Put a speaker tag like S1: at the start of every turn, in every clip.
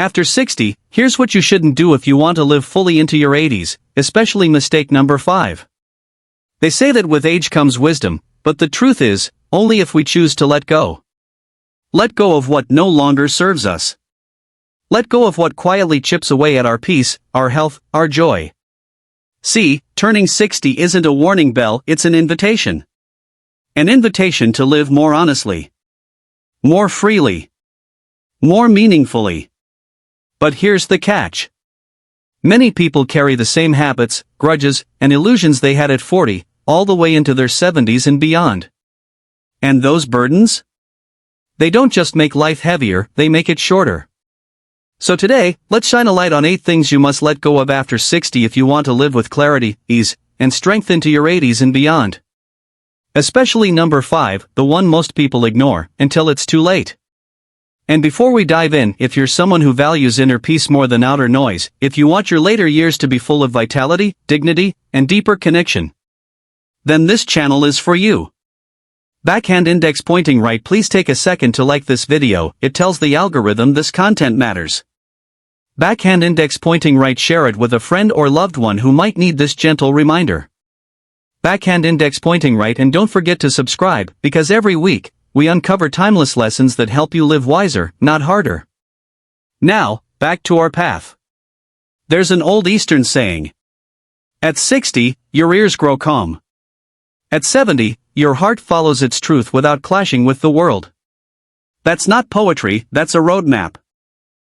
S1: After 60, here's what you shouldn't do if you want to live fully into your 80s, especially mistake number 5. They say that with age comes wisdom, but the truth is, only if we choose to let go. Let go of what no longer serves us. Let go of what quietly chips away at our peace, our health, our joy. See, turning 60 isn't a warning bell, it's an invitation. An invitation to live more honestly, more freely, more meaningfully. But here's the catch. Many people carry the same habits, grudges, and illusions they had at 40, all the way into their 70s and beyond. And those burdens? They don't just make life heavier, they make it shorter. So today, let's shine a light on 8 things you must let go of after 60 if you want to live with clarity, ease, and strength into your 80s and beyond. Especially number 5, the one most people ignore, until it's too late. And before we dive in, if you're someone who values inner peace more than outer noise, if you want your later years to be full of vitality, dignity, and deeper connection, then this channel is for you. Backhand index pointing right, please take a second to like this video, it tells the algorithm this content matters. Backhand index pointing right, share it with a friend or loved one who might need this gentle reminder. Backhand index pointing right, and don't forget to subscribe, because every week, we uncover timeless lessons that help you live wiser, not harder. Now, back to our path. There's an old Eastern saying. At 60, your ears grow calm. At 70, your heart follows its truth without clashing with the world. That's not poetry, that's a roadmap.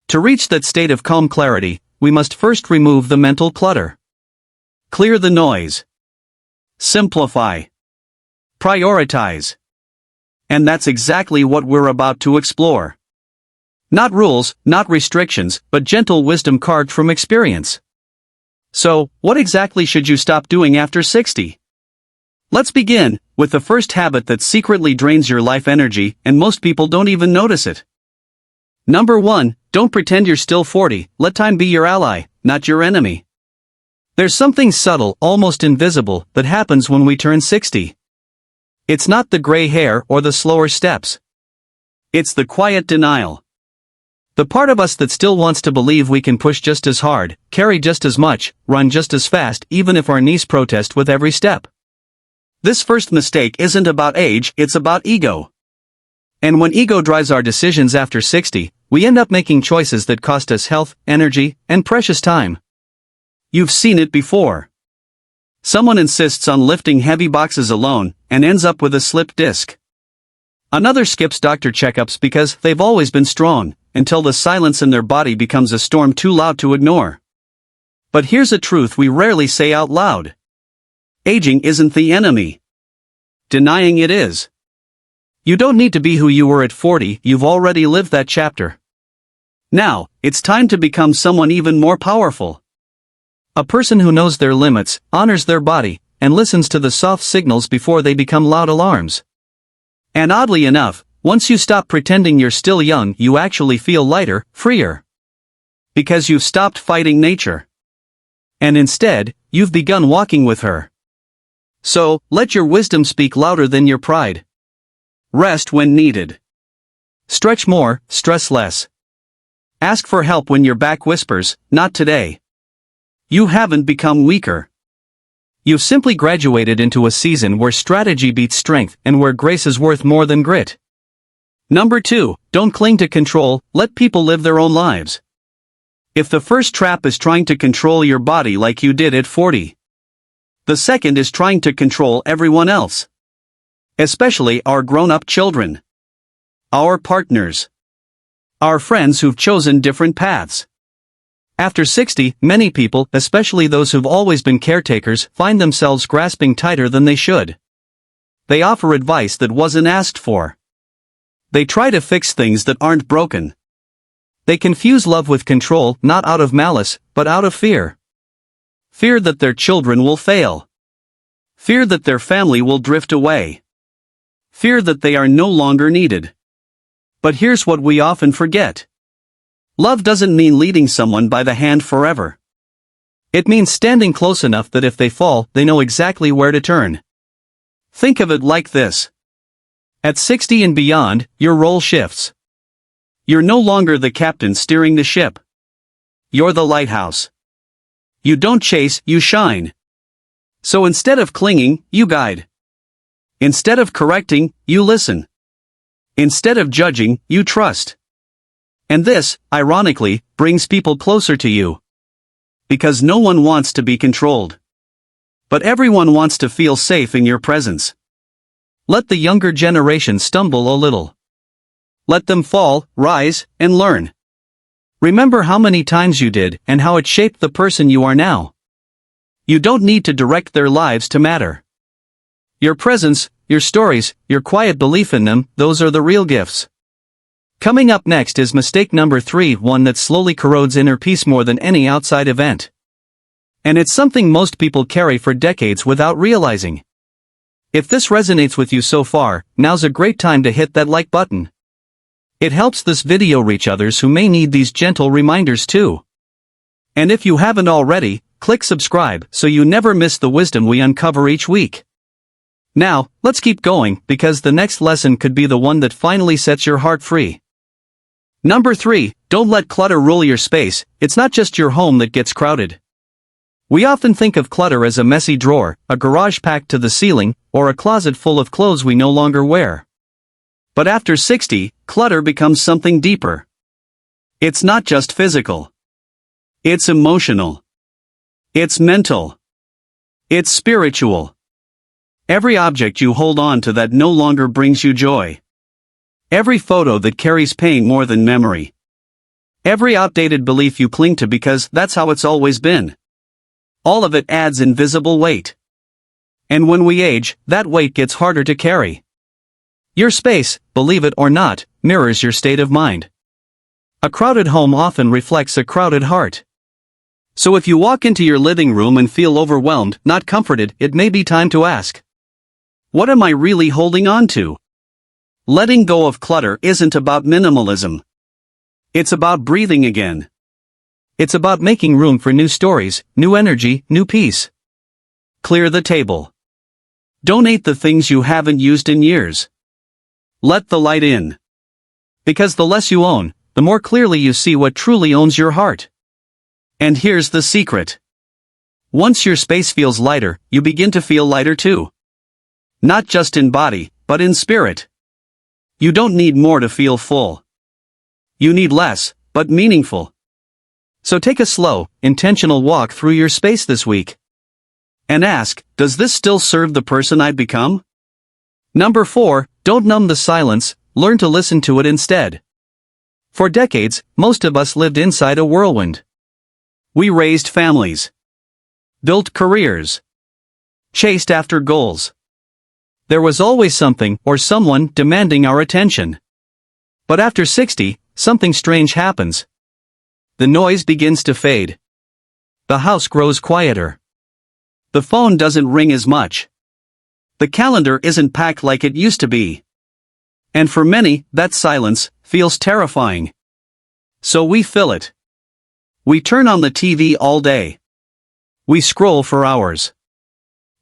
S1: To reach that state of calm clarity, we must first remove the mental clutter. Clear the noise. Simplify. Prioritize. And that's exactly what we're about to explore. Not rules, not restrictions, but gentle wisdom carved from experience. So, what exactly should you stop doing after 60? Let's begin with the first habit that secretly drains your life energy, and most people don't even notice it. Number 1, don't pretend you're still 40, let time be your ally, not your enemy. There's something subtle, almost invisible, that happens when we turn 60. It's not the gray hair or the slower steps. It's the quiet denial. The part of us that still wants to believe we can push just as hard, carry just as much, run just as fast, even if our knees protest with every step. This first mistake isn't about age, it's about ego. And when ego drives our decisions after 60, we end up making choices that cost us health, energy, and precious time. You've seen it before. Someone insists on lifting heavy boxes alone, and ends up with a slipped disc. Another skips doctor checkups because they've always been strong, until the silence in their body becomes a storm too loud to ignore. But here's a truth we rarely say out loud. Aging isn't the enemy. Denying it is. You don't need to be who you were at 40, you've already lived that chapter. Now, it's time to become someone even more powerful. A person who knows their limits, honors their body, and listens to the soft signals before they become loud alarms. And oddly enough, once you stop pretending you're still young, you actually feel lighter, freer. Because you've stopped fighting nature. And instead, you've begun walking with her. So, let your wisdom speak louder than your pride. Rest when needed. Stretch more, stress less. Ask for help when your back whispers, not today. You haven't become weaker. You've simply graduated into a season where strategy beats strength and where grace is worth more than grit. Number 2, don't cling to control, let people live their own lives. If the first trap is trying to control your body like you did at 40, the second is trying to control everyone else. Especially our grown-up children. Our partners. Our friends who've chosen different paths. After 60, many people, especially those who've always been caretakers, find themselves grasping tighter than they should. They offer advice that wasn't asked for. They try to fix things that aren't broken. They confuse love with control, not out of malice, but out of fear. Fear that their children will fail. Fear that their family will drift away. Fear that they are no longer needed. But here's what we often forget. Love doesn't mean leading someone by the hand forever. It means standing close enough that if they fall, they know exactly where to turn. Think of it like this. At 60 and beyond, your role shifts. You're no longer the captain steering the ship. You're the lighthouse. You don't chase, you shine. So instead of clinging, you guide. Instead of correcting, you listen. Instead of judging, you trust. And this, ironically, brings people closer to you. Because no one wants to be controlled. But everyone wants to feel safe in your presence. Let the younger generation stumble a little. Let them fall, rise, and learn. Remember how many times you did and how it shaped the person you are now. You don't need to direct their lives to matter. Your presence, your stories, your quiet belief in them, those are the real gifts. Coming up next is mistake number 3, one that slowly corrodes inner peace more than any outside event. And it's something most people carry for decades without realizing. If this resonates with you so far, now's a great time to hit that like button. It helps this video reach others who may need these gentle reminders too. And if you haven't already, click subscribe so you never miss the wisdom we uncover each week. Now, let's keep going, because the next lesson could be the one that finally sets your heart free. Number 3, don't let clutter rule your space. It's not just your home that gets crowded. We often think of clutter as a messy drawer, a garage packed to the ceiling, or a closet full of clothes we no longer wear. But after 60, clutter becomes something deeper. It's not just physical. It's emotional. It's mental. It's spiritual. Every object you hold on to that no longer brings you joy. Every photo that carries pain more than memory. Every outdated belief you cling to because that's how it's always been. All of it adds invisible weight. And when we age, that weight gets harder to carry. Your space, believe it or not, mirrors your state of mind. A crowded home often reflects a crowded heart. So if you walk into your living room and feel overwhelmed, not comforted, it may be time to ask, what am I really holding on to? Letting go of clutter isn't about minimalism. It's about breathing again. It's about making room for new stories, new energy, new peace. Clear the table. Donate the things you haven't used in years. Let the light in. Because the less you own, the more clearly you see what truly owns your heart. And here's the secret. Once your space feels lighter, you begin to feel lighter too. Not just in body, but in spirit. You don't need more to feel full. You need less, but meaningful. So take a slow, intentional walk through your space this week. And ask, does this still serve the person I've become? Number 4, don't numb the silence, learn to listen to it instead. For decades, most of us lived inside a whirlwind. We raised families. Built careers. Chased after goals. There was always something or someone demanding our attention. But after 60, something strange happens. The noise begins to fade. The house grows quieter. The phone doesn't ring as much. The calendar isn't packed like it used to be. And for many, that silence feels terrifying. So we fill it. We turn on the TV all day. We scroll for hours.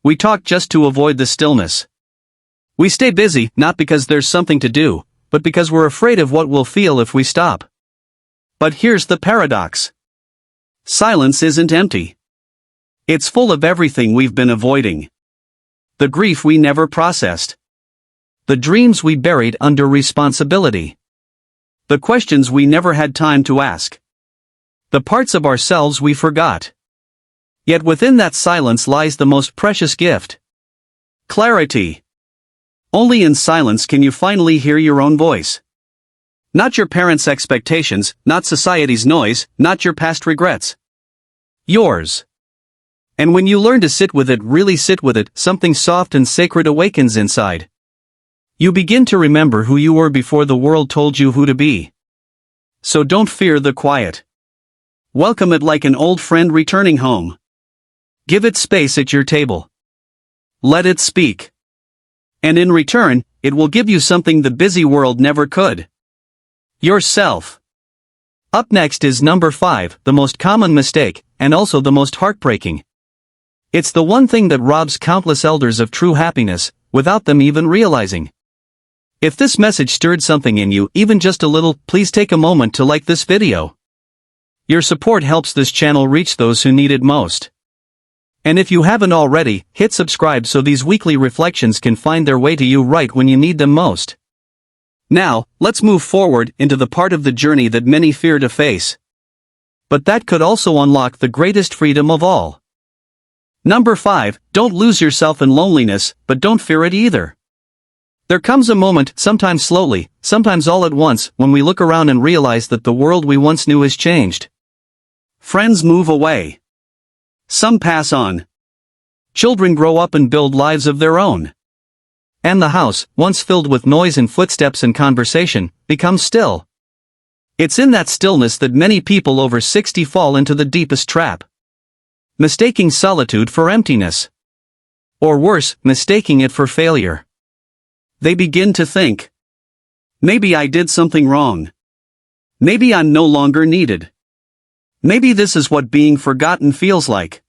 S1: We talk just to avoid the stillness. We stay busy, not because there's something to do, but because we're afraid of what we'll feel if we stop. But here's the paradox. Silence isn't empty. It's full of everything we've been avoiding. The grief we never processed. The dreams we buried under responsibility. The questions we never had time to ask. The parts of ourselves we forgot. Yet within that silence lies the most precious gift. Clarity. Only in silence can you finally hear your own voice. Not your parents' expectations, not society's noise, not your past regrets. Yours. And when you learn to sit with it, really sit with it, something soft and sacred awakens inside. You begin to remember who you were before the world told you who to be. So don't fear the quiet. Welcome it like an old friend returning home. Give it space at your table. Let it speak. And in return, it will give you something the busy world never could. Yourself. Up next is number 5, the most common mistake, and also the most heartbreaking. It's the one thing that robs countless elders of true happiness, without them even realizing. If this message stirred something in you, even just a little, please take a moment to like this video. Your support helps this channel reach those who need it most. And if you haven't already, hit subscribe so these weekly reflections can find their way to you right when you need them most. Now, let's move forward into the part of the journey that many fear to face. But that could also unlock the greatest freedom of all. Number 5, don't lose yourself in loneliness, but don't fear it either. There comes a moment, sometimes slowly, sometimes all at once, when we look around and realize that the world we once knew has changed. Friends move away. Some pass on. Children grow up and build lives of their own. And the house, once filled with noise and footsteps and conversation, becomes still. It's in that stillness that many people over 60 fall into the deepest trap. Mistaking solitude for emptiness. Or worse, mistaking it for failure. They begin to think, maybe I did something wrong. Maybe I'm no longer needed. Maybe this is what being forgotten feels like.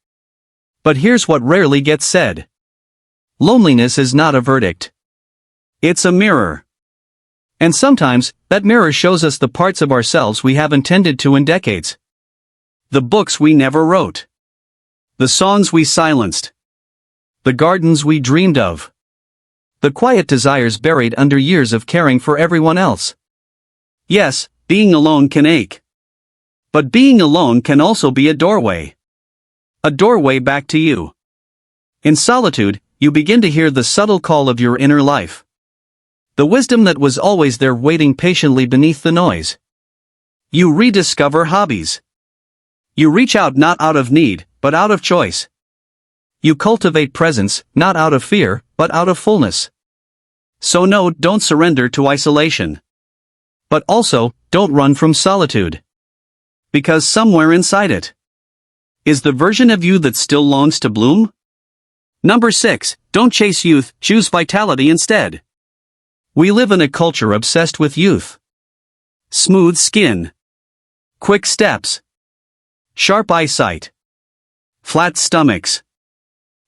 S1: But here's what rarely gets said. Loneliness is not a verdict. It's a mirror. And sometimes, that mirror shows us the parts of ourselves we haven't tended to in decades. The books we never wrote. The songs we silenced. The gardens we dreamed of. The quiet desires buried under years of caring for everyone else. Yes, being alone can ache. But being alone can also be a doorway. A doorway back to you. In solitude, you begin to hear the subtle call of your inner life. The wisdom that was always there waiting patiently beneath the noise. You rediscover hobbies. You reach out not out of need, but out of choice. You cultivate presence, not out of fear, but out of fullness. So no, don't surrender to isolation. But also, don't run from solitude. Because somewhere inside it is the version of you that still longs to bloom. Number 6, don't chase youth, choose vitality instead. We live in a culture obsessed with youth. Smooth skin. Quick steps. Sharp eyesight. Flat stomachs.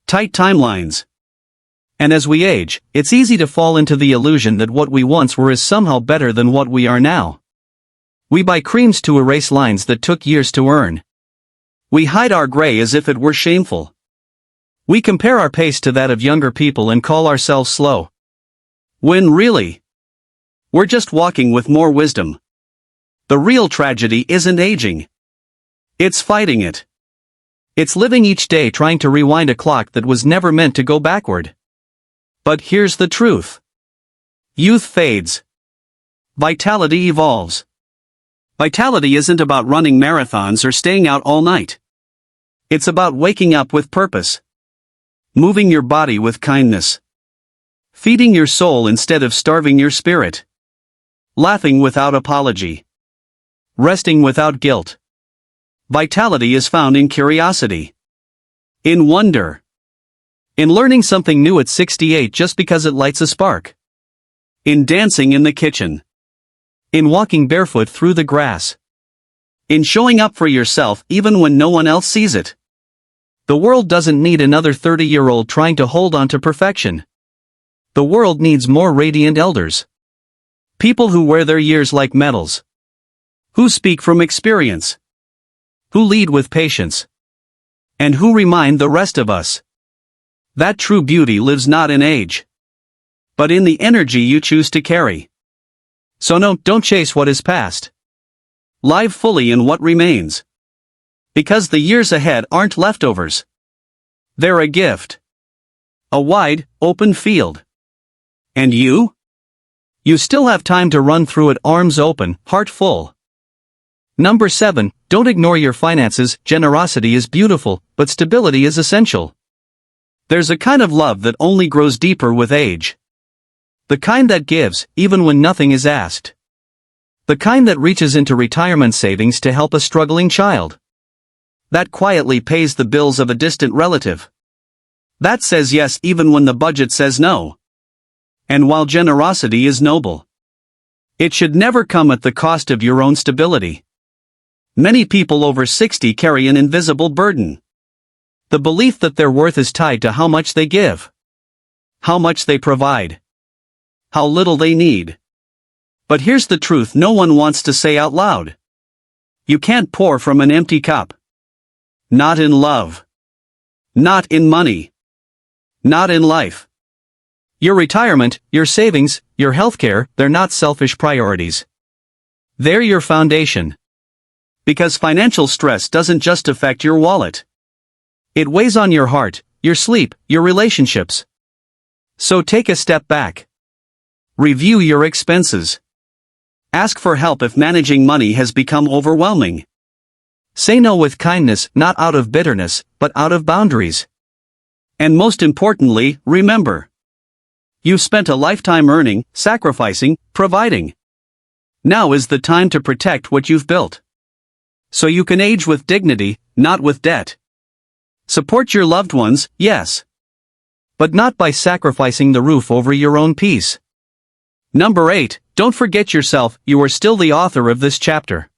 S1: Tight timelines. And as we age, it's easy to fall into the illusion that what we once were is somehow better than what we are now. We buy creams to erase lines that took years to earn. We hide our gray as if it were shameful. We compare our pace to that of younger people and call ourselves slow. When really, we're just walking with more wisdom. The real tragedy isn't aging. It's fighting it. It's living each day trying to rewind a clock that was never meant to go backward. But here's the truth. Youth fades. Vitality evolves. Vitality isn't about running marathons or staying out all night. It's about waking up with purpose. Moving your body with kindness. Feeding your soul instead of starving your spirit. Laughing without apology. Resting without guilt. Vitality is found in curiosity. In wonder. In learning something new at 68 just because it lights a spark. In dancing in the kitchen. In walking barefoot through the grass. In showing up for yourself even when no one else sees it. The world doesn't need another 30-year-old trying to hold on to perfection. The world needs more radiant elders. People who wear their years like medals. Who speak from experience. Who lead with patience. And who remind the rest of us that true beauty lives not in age, but in the energy you choose to carry. So no, don't chase what is past. Live fully in what remains. Because the years ahead aren't leftovers. They're a gift. A wide, open field. And you? You still have time to run through it arms open, heart full. Number 7, don't ignore your finances. Generosity is beautiful, but stability is essential. There's a kind of love that only grows deeper with age. The kind that gives, even when nothing is asked. The kind that reaches into retirement savings to help a struggling child. That quietly pays the bills of a distant relative. That says yes even when the budget says no. And while generosity is noble, it should never come at the cost of your own stability. Many people over 60 carry an invisible burden. The belief that their worth is tied to how much they give, how much they provide, how little they need. But here's the truth no one wants to say out loud. You can't pour from an empty cup. Not in love. Not in money. Not in life. Your retirement, your savings, your healthcare, they're not selfish priorities. They're your foundation. Because financial stress doesn't just affect your wallet. It weighs on your heart, your sleep, your relationships. So take a step back. Review your expenses. Ask for help if managing money has become overwhelming. Say no with kindness, not out of bitterness, but out of boundaries. And most importantly, remember. You've spent a lifetime earning, sacrificing, providing. Now is the time to protect what you've built. So you can age with dignity, not with debt. Support your loved ones, yes. But not by sacrificing the roof over your own peace. Number 8, don't forget yourself, you are still the author of this chapter.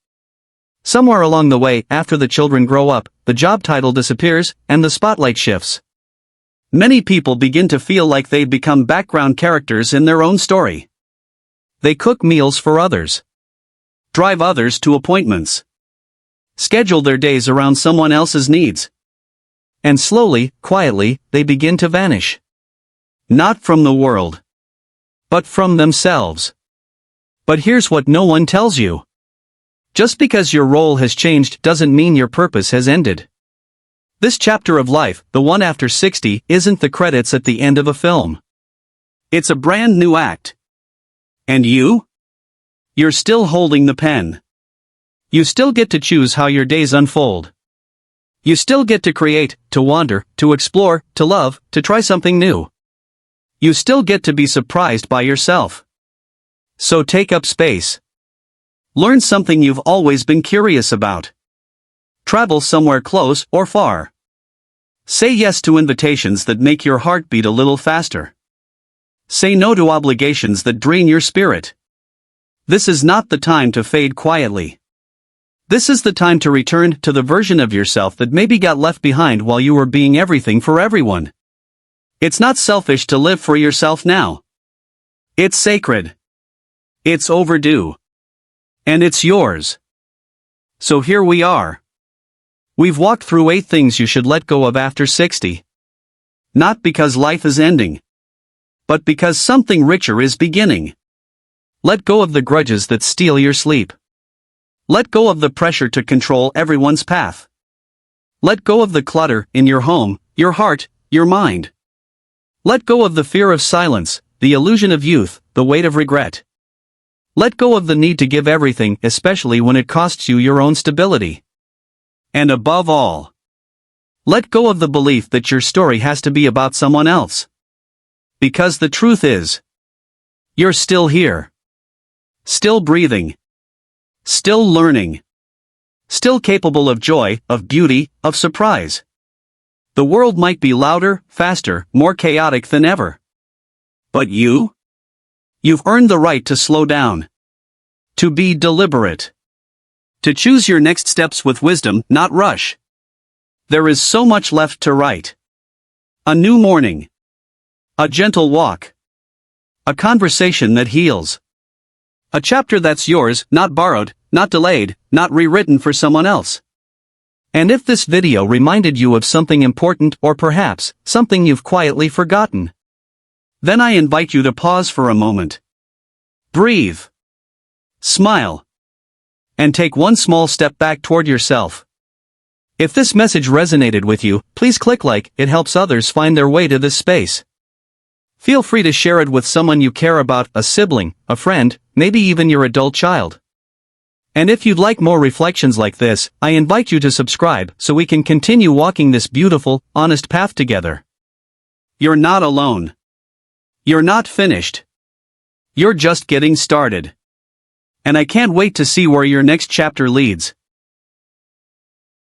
S1: Somewhere along the way, after the children grow up, the job title disappears, and the spotlight shifts. Many people begin to feel like they've become background characters in their own story. They cook meals for others. Drive others to appointments. Schedule their days around someone else's needs. And slowly, quietly, they begin to vanish. Not from the world. But from themselves. But here's what no one tells you. Just because your role has changed doesn't mean your purpose has ended. This chapter of life, the one after 60, isn't the credits at the end of a film. It's a brand new act. And you? You're still holding the pen. You still get to choose how your days unfold. You still get to create, to wander, to explore, to love, to try something new. You still get to be surprised by yourself. So take up space. Learn something you've always been curious about. Travel somewhere close or far. Say yes to invitations that make your heart beat a little faster. Say no to obligations that drain your spirit. This is not the time to fade quietly. This is the time to return to the version of yourself that maybe got left behind while you were being everything for everyone. It's not selfish to live for yourself now. It's sacred. It's overdue. And it's yours. So here we are. We've walked through 8 things you should let go of after 60. Not because life is ending. But because something richer is beginning. Let go of the grudges that steal your sleep. Let go of the pressure to control everyone's path. Let go of the clutter in your home, your heart, your mind. Let go of the fear of silence, the illusion of youth, the weight of regret. Let go of the need to give everything, especially when it costs you your own stability. And above all, let go of the belief that your story has to be about someone else. Because the truth is, you're still here. Still breathing. Still learning. Still capable of joy, of beauty, of surprise. The world might be louder, faster, more chaotic than ever. But you? You've earned the right to slow down. To be deliberate. To choose your next steps with wisdom, not rush. There is so much left to write. A new morning. A gentle walk. A conversation that heals. A chapter that's yours, not borrowed, not delayed, not rewritten for someone else. And if this video reminded you of something important or perhaps something you've quietly forgotten, then I invite you to pause for a moment. Breathe. Smile. And take one small step back toward yourself. If this message resonated with you, please click like, it helps others find their way to this space. Feel free to share it with someone you care about, a sibling, a friend, maybe even your adult child. And if you'd like more reflections like this, I invite you to subscribe so we can continue walking this beautiful, honest path together. You're not alone. You're not finished. You're just getting started. And I can't wait to see where your next chapter leads.